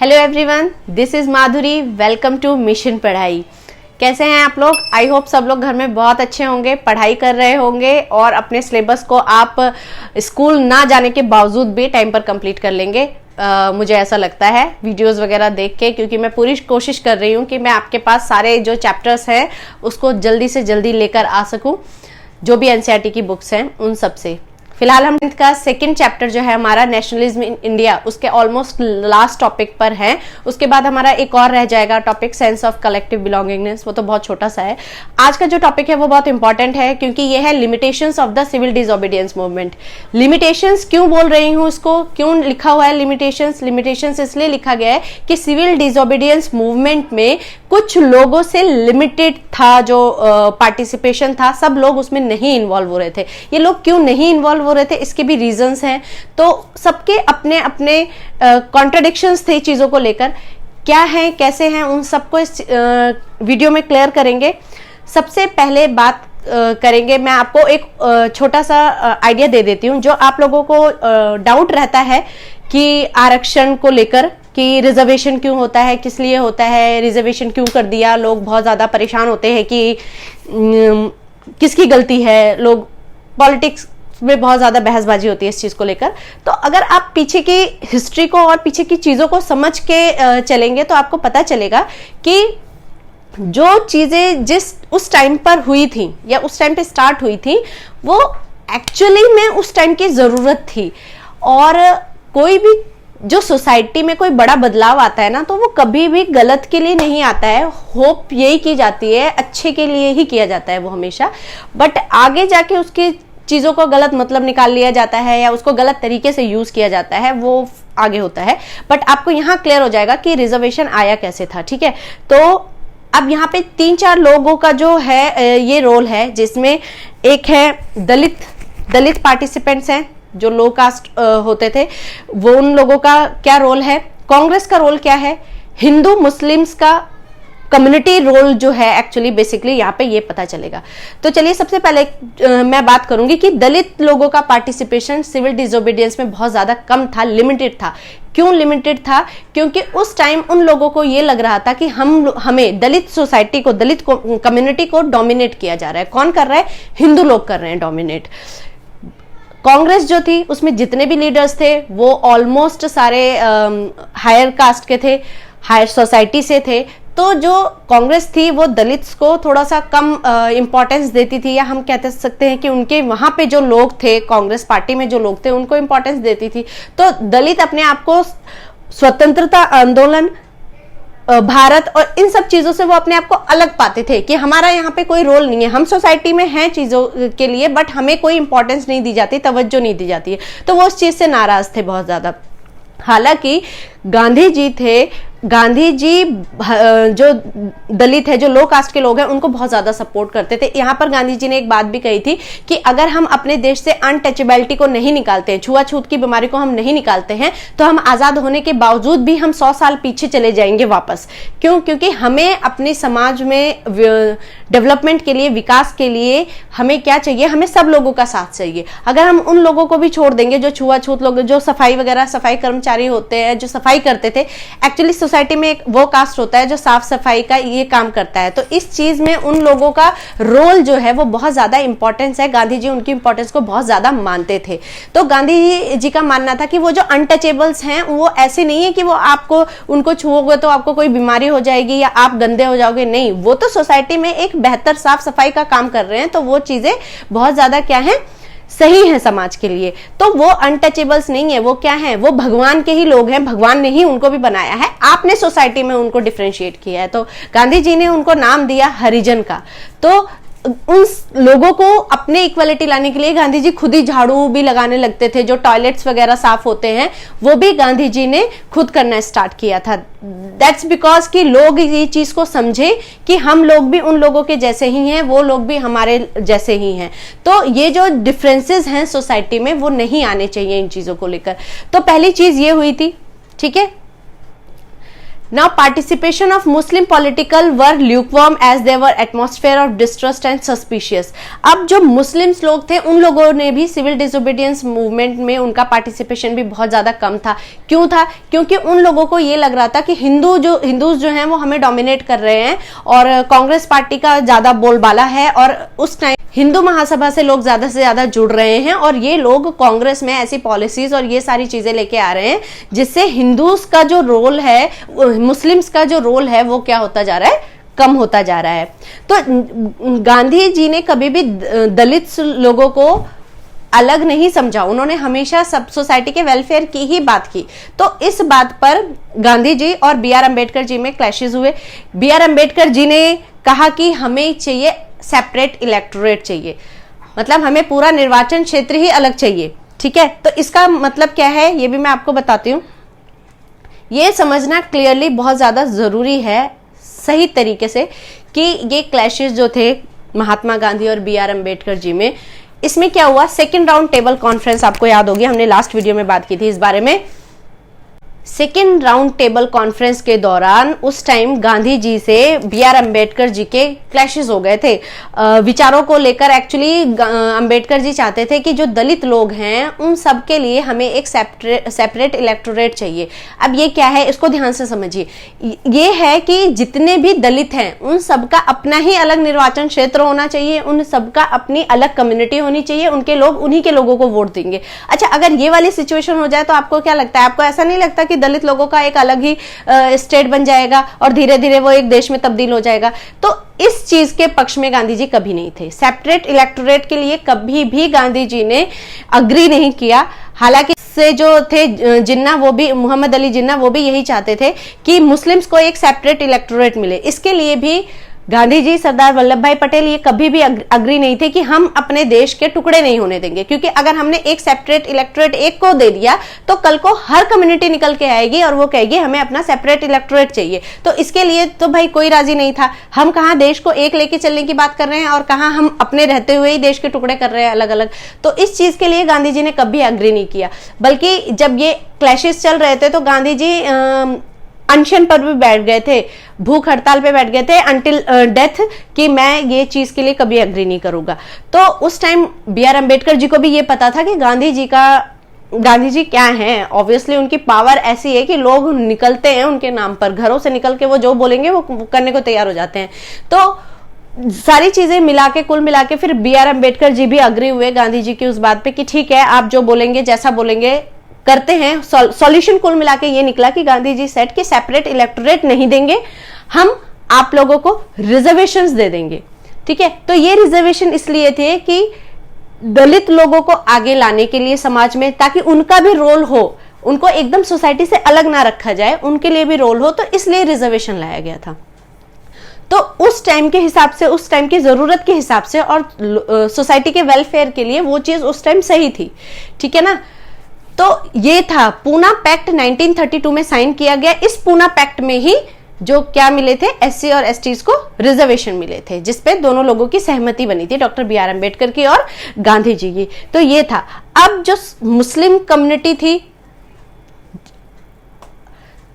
Hello everyone, this is Madhuri. Welcome to mission Padhai. कैसे हैं आप लोग? आई होप सब लोग घर में बहुत अच्छे होंगे, पढ़ाई कर रहे होंगे और अपने सिलेबस को आप स्कूल ना जाने के बावजूद भी टाइम पर कंप्लीट कर लेंगे। मुझे ऐसा लगता है वीडियोस वगैरह देख के, क्योंकि मैं पूरी कोशिश कर रही हूँ कि मैं आपके पास सारे जो चैप्टर्स हैं उसको जल्दी से जल्दी लेकर आ सकूँ, जो भी एनसीईआरटी की बुक्स हैं उन सब से। फिलहाल हम का सेकंड चैप्टर जो है हमारा नेशनलिज्म इन इंडिया, उसके ऑलमोस्ट लास्ट टॉपिक पर है। उसके बाद हमारा एक और रह जाएगा topic, sense of collective belongingness. वो तो बहुत छोटा सा है। आज का जो टॉपिक है वो बहुत इंपॉर्टेंट है, क्योंकि ये है limitations of the civil disobedience movement. Limitations क्यों बोल रही हूँ, इसको क्यों लिखा हुआ है लिमिटेशंस? लिमिटेशंस इसलिए लिखा गया है कि सिविल डिसओबीडियंस मूवमेंट में कुछ लोगों से लिमिटेड था, जो पार्टिसिपेशन था, सब लोग उसमें नहीं इन्वॉल्व हो रहे थे। ये लोग क्यों नहीं इन्वॉल्व हो रहे थे, इसके भी रीजंस हैं। तो सबके अपने अपने कॉन्ट्रडिक्शंस थे चीजों को लेकर। क्या है, कैसे हैं, उन सबको इस वीडियो में क्लियर करेंगे। सबसे पहले बात करेंगे, मैं आपको एक छोटा सा आइडिया दे देती हूँ। जो आप लोगों को डाउट रहता है कि आरक्षण को लेकर कि रिजर्वेशन क्यों होता है, किस लिए होता है, रिजर्वेशन क्यों कर दिया, लोग बहुत ज्यादा परेशान होते हैं कि किसकी गलती है। लोग पॉलिटिक्स में बहुत ज्यादा बहसबाजी होती है इस चीज को लेकर। तो अगर आप पीछे की हिस्ट्री को और पीछे की चीजों को समझ के चलेंगे तो आपको पता चलेगा कि जो चीजें जिस उस टाइम पर हुई थी या उस टाइम पे स्टार्ट हुई थी, वो एक्चुअली में उस टाइम की जरूरत थी। और कोई भी जो सोसाइटी में कोई बड़ा बदलाव आता है ना, तो वो कभी भी गलत के लिए नहीं आता है। होप यही की जाती है, अच्छे के लिए ही किया जाता है वो हमेशा। बट आगे जाके उसकी चीजों को गलत मतलब निकाल लिया जाता है या उसको गलत तरीके से यूज किया जाता है, वो आगे होता है। बट आपको यहाँ क्लियर हो जाएगा कि रिजर्वेशन आया कैसे था। ठीक है, तो अब यहाँ पे 3-4 लोगों का जो है ये रोल है, जिसमें एक है दलित पार्टिसिपेंट्स हैं जो लो कास्ट होते थे, वो उन लोगों का क्या रोल है, कांग्रेस का रोल क्या है, हिंदू मुस्लिम्स का कम्युनिटी रोल जो है एक्चुअली बेसिकली यहाँ पे ये पता चलेगा। तो चलिए सबसे पहले मैं बात करूंगी कि दलित लोगों का पार्टिसिपेशन सिविल डिसओबीडियंस में बहुत ज्यादा कम था, लिमिटेड था। क्यों लिमिटेड था? क्योंकि उस टाइम उन लोगों को ये लग रहा था कि हमें दलित सोसाइटी को, दलित कम्युनिटी को डोमिनेट किया जा रहा है। कौन कर रहा है? हिंदू लोग कर रहे हैं डोमिनेट। कांग्रेस जो थी उसमें जितने भी लीडर्स थे वो ऑलमोस्ट सारे हायर कास्ट के थे, हायर सोसाइटी से थे। तो जो कांग्रेस थी वो दलित्स को थोड़ा सा कम इंपॉर्टेंस देती थी, या हम कहते सकते हैं कि उनके वहां पे जो लोग थे, कांग्रेस पार्टी में जो लोग थे, उनको इंपॉर्टेंस देती थी। तो दलित अपने आप को स्वतंत्रता आंदोलन, भारत और इन सब चीजों से वो अपने आप को अलग पाते थे कि हमारा यहाँ पे कोई रोल नहीं है, हम सोसाइटी में हैं चीजों के लिए, बट हमें कोई इंपॉर्टेंस नहीं दी जाती, तवज्जो नहीं दी जाती है। तो वो उस चीज से नाराज थे बहुत ज्यादा। हालांकि गांधी जी थे, गांधी जी जो दलित है, जो लो कास्ट के लोग हैं, उनको बहुत ज्यादा सपोर्ट करते थे। यहाँ पर गांधी जी ने एक बात भी कही थी कि अगर हम अपने देश से अनटचेबिलिटी को नहीं निकालते हैं, छुआछूत की बीमारी को हम नहीं निकालते हैं, तो हम आजाद होने के बावजूद भी हम 100 साल पीछे चले जाएंगे वापस। क्यों? क्योंकि हमें अपने समाज में डेवलपमेंट के लिए, विकास के लिए हमें क्या चाहिए? हमें सब लोगों का साथ चाहिए। अगर हम उन लोगों को भी छोड़ देंगे जो छुआछूत लोग, जो सफाई वगैरह, सफाई कर्मचारी होते हैं, जो सफाई करते थे, एक्चुअली सोसाइटी में एक वो कास्ट होता है जो साफ सफाई का ये काम करता है। तो इस चीज में उन लोगों का रोल जो है वो बहुत ज्यादा इंपॉर्टेंस है। गांधी जी उनकी इंपॉर्टेंस को बहुत ज्यादा मानते थे। तो गांधी जी का मानना था कि वो जो अनटचेबल्स हैं वो ऐसे नहीं है कि वो आपको, उनको छुओगे तो आपको कोई बीमारी हो जाएगी या आप गंदे हो जाओगे। नहीं, वो तो सोसाइटी में एक बेहतर साफ सफाई का काम कर रहे हैं। तो वो चीजें बहुत ज्यादा क्या है, सही है समाज के लिए। तो वो अनटचेबल्स नहीं है, वो क्या है, वो भगवान के ही लोग हैं, भगवान ने ही उनको भी बनाया है, आपने सोसाइटी में उनको डिफरेंशिएट किया है। तो गांधी जी ने उनको नाम दिया हरिजन का। तो उन लोगों को अपने इक्वालिटी लाने के लिए गांधी जी खुद ही झाड़ू भी लगाने लगते थे। जो टॉयलेट्स वगैरह साफ होते हैं वो भी गांधी जी ने खुद करना स्टार्ट किया था। दैट्स बिकॉज कि लोग ये चीज को समझे कि हम लोग भी उन लोगों के जैसे ही हैं, वो लोग भी हमारे जैसे ही हैं। तो ये जो डिफरेंसेस हैं सोसाइटी में वो नहीं आने चाहिए इन चीजों को लेकर। तो पहली चीज ये हुई थी। ठीक है, Now participation of Muslim political were lukewarm as there were atmosphere of distrust and suspicious. अब जो मुस्लिम्स लोग थे उन लोगों ने भी सिविल डिसोबीडियंस मूवमेंट में उनका पार्टिसिपेशन भी बहुत ज्यादा कम था। क्यों था? क्योंकि उन लोगों को ये लग रहा था कि हिंदूज जो हैं वो हमें डोमिनेट कर रहे हैं और कांग्रेस पार्टी का ज्यादा बोलबाला है और उस टाइम हिंदू महासभा से लोग ज्यादा से ज्यादा जुड़ रहे हैं और ये लोग कांग्रेस में ऐसी पॉलिसीज और ये सारी चीजें लेके आ रहे हैं जिससे हिंदूज का जो रोल है, मुस्लिम्स का जो रोल है वो क्या होता जा रहा है, कम होता जा रहा है। तो गांधी जी ने कभी भी दलित लोगों को अलग नहीं समझा, उन्होंने हमेशा सब सोसाइटी के वेलफेयर की ही बात की। तो इस बात पर गांधी जी और बी आर अम्बेडकर जी में क्लैशेस हुए। बी आर अम्बेडकर जी ने कहा कि हमें चाहिए सेपरेट इलेक्टोरेट चाहिए, मतलब हमें पूरा निर्वाचन क्षेत्र ही अलग चाहिए। ठीक है, तो इसका मतलब क्या है ये भी मैं आपको बताती हूँ। ये समझना क्लियरली बहुत ज्यादा जरूरी है सही तरीके से कि ये क्लैशेस जो थे महात्मा गांधी और बी आर अम्बेडकर जी में, इसमें क्या हुआ, सेकेंड राउंड टेबल कॉन्फ्रेंस आपको याद होगी, हमने लास्ट वीडियो में बात की थी इस बारे में। सेकेंड राउंड टेबल कॉन्फ्रेंस के दौरान उस टाइम गांधी जी से बी आर अम्बेडकर जी के क्लैशेस हो गए थे विचारों को लेकर। एक्चुअली अम्बेडकर जी चाहते थे कि जो दलित लोग हैं उन सब के लिए हमें एक सेपरेट इलेक्टोरेट चाहिए। अब ये क्या है, इसको ध्यान से समझिए। ये है कि जितने भी दलित हैं उन सबका अपना ही अलग निर्वाचन क्षेत्र होना चाहिए, उन सबका अपनी अलग कम्युनिटी होनी चाहिए, उनके लोग उन्हीं के लोगों को वोट देंगे। अच्छा, अगर ये वाली सिचुएशन हो जाए तो आपको क्या लगता है, आपको ऐसा नहीं लगता कि दलित लोगों का एक अलग ही स्टेट बन जाएगा और धीरे धीरे वो एक देश में तब्दील हो जाएगा? तो इस चीज के पक्ष में गांधी जी कभी नहीं थे। सेपरेट इलेक्टोरेट के लिए कभी भी गांधी जी ने अग्री नहीं किया। हालांकि से जो थे जिन्ना, वो भी मोहम्मद अली जिन्ना, वो भी यही चाहते थे कि मुस्लिम्स को एक सेपरेट इलेक्टोरेट मिले। इसके लिए भी गांधी जी, सरदार वल्लभ भाई पटेल ये कभी भी अग्री नहीं थे कि हम अपने देश के टुकड़े नहीं होने देंगे, क्योंकि अगर हमने एक सेपरेट इलेक्टोरेट एक को दे दिया तो कल को हर कम्युनिटी निकल के आएगी और वो कहेगी हमें अपना सेपरेट इलेक्टोरेट चाहिए। तो इसके लिए तो भाई कोई राजी नहीं था। हम कहाँ देश को एक लेके चलने की बात कर रहे हैं और कहाँ हम अपने रहते हुए ही देश के टुकड़े कर रहे हैं अलग अलग। तो इस चीज के लिए गांधी जी ने कभी अग्री नहीं किया। बल्कि जब ये क्लैशेस चल रहे थे तो गांधी जी अनशन पर भी बैठ गए थे, भूख हड़ताल पे बैठ गए थे अंटिल डेथ, कि मैं ये चीज के लिए कभी अग्री नहीं करूंगा। तो उस time B are Ambedkar ji को भी ये पता था कि गांधी जी क्या हैं। ऑब्वियसली उनकी पावर ऐसी है कि लोग निकलते हैं उनके नाम पर, घरों से निकल के वो जो बोलेंगे वो करने को तैयार हो जाते हैं। तो सारी चीजें मिला के, कुल मिला के फिर बी आर अम्बेडकर जी भी अग्री हुए गांधी जी की उस बात पे कि ठीक है, आप जो बोलेंगे, जैसा बोलेंगे करते हैं। सॉल्यूशन कुल मिला के ये निकला कि गांधी जी सेट कि सेपरेट इलेक्टोरेट नहीं देंगे, हम आप लोगों को रिजर्वेशंस दे देंगे। ठीक है, तो ये रिजर्वेशन इसलिए थे कि दलित लोगों को आगे लाने के लिए समाज में, ताकि उनका भी रोल हो, उनको एकदम सोसाइटी से अलग ना रखा जाए, उनके लिए भी रोल हो, तो इसलिए रिजर्वेशन लाया गया था। तो उस टाइम के हिसाब से, उस टाइम की जरूरत के हिसाब से और सोसाइटी के वेलफेयर के लिए वो चीज उस टाइम सही थी। ठीक है ना। तो ये था पूना पैक्ट 1932 में साइन किया गया। इस पूना पैक्ट में ही जो क्या मिले थे, एससी और एसटीज को रिजर्वेशन मिले थे, जिसपे दोनों लोगों की सहमति बनी थी, डॉक्टर बी आर अम्बेडकर की और गांधी जी की। तो ये था। अब जो मुस्लिम कम्युनिटी थी,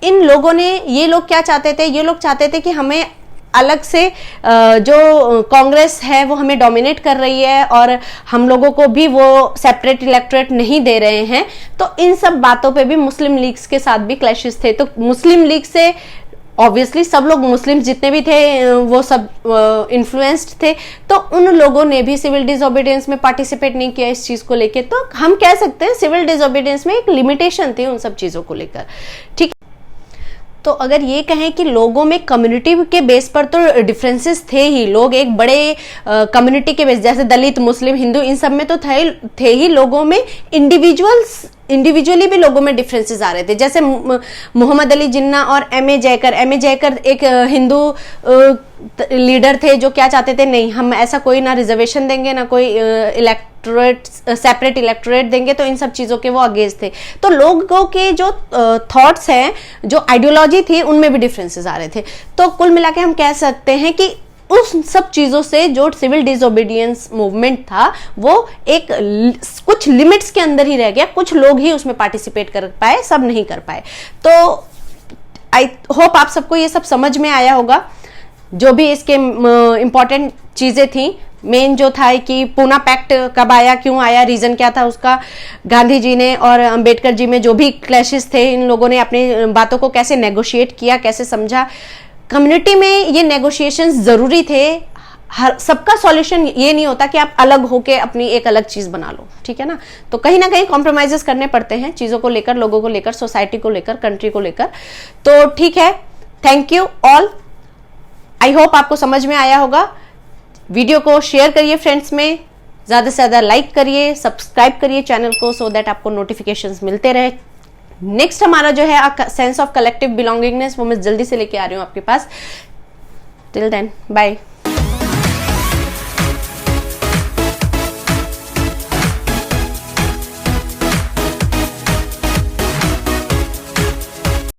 इन लोगों ने, ये लोग क्या चाहते थे, ये लोग चाहते थे कि हमें अलग से जो कांग्रेस है वो हमें डोमिनेट कर रही है और हम लोगों को भी वो सेपरेट इलेक्टोरेट नहीं दे रहे हैं। तो इन सब बातों पे भी मुस्लिम लीग्स के साथ भी क्लैशेस थे। तो मुस्लिम लीग से ऑब्वियसली सब लोग, मुस्लिम जितने भी थे वो सब इन्फ्लुएंस्ड थे। तो उन लोगों ने भी सिविल डिसोबीडियंस में पार्टिसिपेट नहीं किया इस चीज को लेके। तो हम कह सकते हैं सिविल डिसोबीडियंस में एक लिमिटेशन थी उन सब चीजों को लेकर। ठीक। तो अगर ये कहें कि लोगों में कम्युनिटी के बेस पर तो डिफरेंसेस थे ही, लोग एक बड़े कम्युनिटी के बेस, जैसे दलित, मुस्लिम, हिंदू, इन सब में तो थे ही। लोगों में इंडिविजुअली भी लोगों में डिफरेंसेस आ रहे थे। जैसे मोहम्मद अली जिन्ना और एम ए जयकर एक हिंदू लीडर थे जो क्या चाहते थे, नहीं हम ऐसा कोई ना रिजर्वेशन देंगे, ना कोई सेपरेट इलेक्टोरेट देंगे। तो इन सब चीजों के वो अगेंस्ट थे। तो लोगों के जो थॉट्स हैं, जो आइडियोलॉजी थी, उनमें भी डिफरेंसेस आ रहे थे। तो कुल मिला के हम कह सकते हैं कि उस सब चीजों से जो सिविल डिसोबीडियंस मूवमेंट था वो एक कुछ लिमिट्स के अंदर ही रह गया। कुछ लोग ही उसमें पार्टिसिपेट कर पाए, सब नहीं कर पाए। तो आई होप आप सबको ये सब समझ में आया होगा, जो भी इसके इम्पोर्टेंट चीजें थी। मेन जो था कि पूना पैक्ट कब आया, क्यों आया, रीजन क्या था उसका, गांधी जी ने और अंबेडकर जी में जो भी क्लैशेस थे, इन लोगों ने अपनी बातों को कैसे नेगोशिएट किया, कैसे समझा। कम्युनिटी में ये नेगोशिएशंस जरूरी थे। हर सबका सॉल्यूशन ये नहीं होता कि आप अलग होके अपनी एक अलग चीज बना लो, ठीक है ना। तो कहीं ना कहीं कॉम्प्रोमाइजेस करने पड़ते हैं चीजों को लेकर, लोगों को लेकर, सोसाइटी को लेकर, कंट्री को लेकर। तो ठीक है, thank you all. I hope आपको समझ में आया होगा। वीडियो को शेयर करिए फ्रेंड्स में, ज्यादा से ज्यादा लाइक करिए, सब्सक्राइब करिए चैनल को, सो दैट आपको नोटिफिकेशंस मिलते रहे। नेक्स्ट हमारा जो है सेंस ऑफ कलेक्टिव बिलोंगिंगनेस, वो मैं जल्दी से लेके आ रही हूं आपके पास। Till then bye.